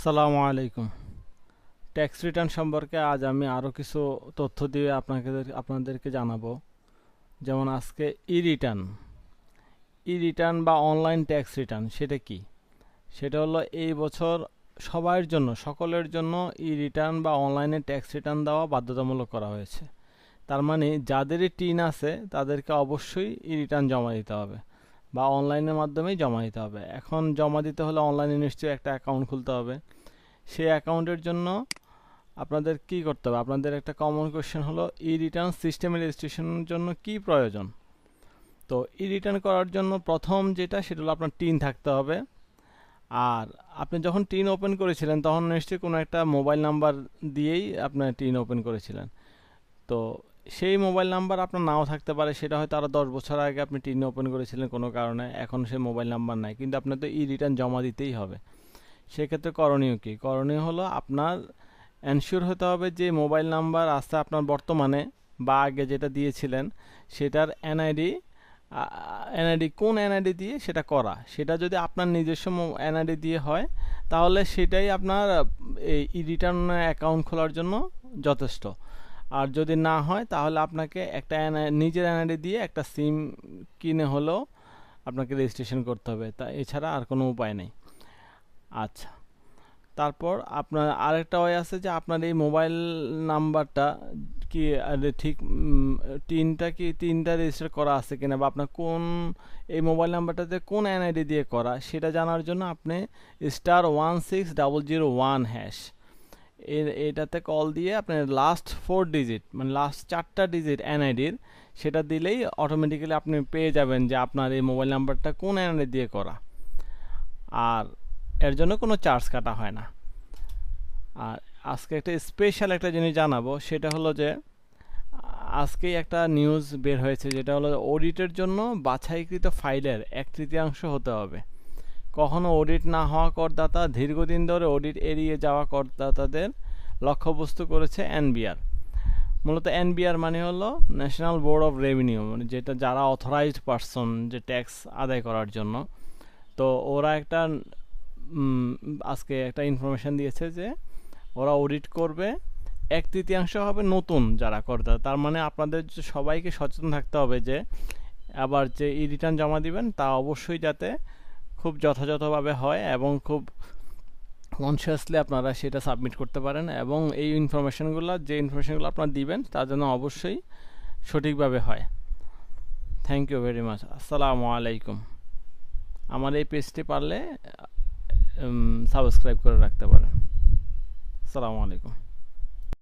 আসসালামু আলাইকুম। Tax return সম্পর্কে আজ আমি আরও কিছু তথ্য দিয়ে আপনাদেরকে জানাবো। যেমন আজকে ই রিটার্ন বা অনলাইন ট্যাক্স রিটার্ন সেটা কি? সেটা হলো এই বছর সবার জন্য, সকলের জন্য ই রিটার্ন বা অনলাইনে ট্যাক্স রিটার্ন দেওয়া বাধ্যতামূলক করা হয়েছে। তার মানে যাদেরই টিন আছে তাদেরকে অবশ্যই ই রিটার্ন জমা দিতে হবে বা অনলাইনের মাধ্যমেই জমা দিতে হবে। এখন জমা দিতে হলে অনলাইনে নিশ্চয়ই একটা অ্যাকাউন্ট খুলতে হবে। সেই অ্যাকাউন্টের জন্য আপনাদের কি করতে হবে? আপনাদের একটা কমন কোয়েশ্চেন হলো ই রিটার্ন সিস্টেমে রেজিস্ট্রেশনের জন্য কি প্রয়োজন। তো ই রিটার্ন করার জন্য প্রথম যেটা সেটা হলো আপনার টিন থাকতে হবে। আর আপনি যখন টিন ওপেন করেছিলেন তখন নিশ্চয়ই কোনো একটা মোবাইল নাম্বার দিয়েই আপনার টিন ওপেন করেছিলেন। তো সেই মোবাইল নাম্বার আপনার নাও থাকতে পারে, সেটা হয়তো আরও 10 বছর আগে আপনি টিন ওপেন করেছিলেন কোনো কারণে, এখন সেই মোবাইল নাম্বার নাই, কিন্তু আপনার তো ই রিটার্ন জমা দিতেই হবে। সেক্ষেত্রে করণীয় কি? করণীয় হলো আপনার এনশিওর হতে হবে যে মোবাইল নাম্বার আছে আপনার বর্তমানে বা আগে যেটা দিয়েছিলেন সেটার এনআইডি, কোন এনআইডি দিয়ে সেটা করা, সেটা যদি আপনার নিজস্ব এনআইডি দিয়ে হয় তাহলে সেটাই আপনার এই রিটার্ন অ্যাকাউন্ট খোলার জন্য যথেষ্ট। আর যদি না হয় তাহলে আপনাকে একটা নিজের এনআইডি দিয়ে একটা সিম কিনে হলেও আপনাকে রেজিস্ট্রেশন করতে হবে, তা এছাড়া আর কোনো উপায় নেই। আচ্ছা, তারপর আপনার আরেকটা ওয়ে আছে যে আপনার এই মোবাইল নাম্বারটা কি ঠিক তিনটা রেজিস্টার করা আছে কিনা, বা আপনার কোন এই মোবাইল নাম্বারটাতে কোন এনআইডি দিয়ে করা সেটা জানার জন্য আপনি *16001# এটাতে কল দিয়ে আপনার লাস্ট 4 ডিজিট, মানে লাস্ট 4টা ডিজিট এনআইডির, সেটা দিলেই অটোমেটিক্যালি আপনি পেয়ে যাবেন যে আপনার এই মোবাইল নাম্বারটা কোন এনআইডি দিয়ে করা। আর এর জন্য কোনো চার্জ কাটা হয় না। আর আজকে একটা স্পেশাল একটা জিনিস জানাবো, সেটা হলো যে আজকেই একটা নিউজ বের হয়েছে, যেটা হলো অডিটের জন্য বাছাইকৃত ফাইলের 1/3 হতে হবে। কখনো অডিট না হওয়া করদাতা, দীর্ঘদিন ধরে অডিট এড়িয়ে যাওয়া করদাতাদের লক্ষ্যবস্তু করেছে এনবিআর। মূলত এনবিআর মানে হলো ন্যাশনাল বোর্ড অফ রেভিনিউ, মানে যেটা যারা অথরাইজড পারসন যে ট্যাক্স আদায় করার জন্য। তো ওরা একটা আজকে একটা ইনফরমেশন দিয়েছে যে ওরা অডিট করবে, 1/3 হবে নতুন যারা করদাতা। তার মানে আপনাদের সবাইকে সচেতন থাকতে হবে যে আবার যে ই রিটার্ন জমা দিবেন তা অবশ্যই যাতে খুব যথাযথভাবে হয় এবং খুব কনসিয়াসলি আপনারা সেটা সাবমিট করতে পারেন, এবং এই যে ইনফরমেশনগুলো আপনারা দিবেন তা যেন অবশ্যই সঠিকভাবে হয়। Thank you very much. আসসালামু আলাইকুম। আমার এই পেজটি পারলে সাবস্ক্রাইব করে রাখতে পারেন। আসসালামু আলাইকুম।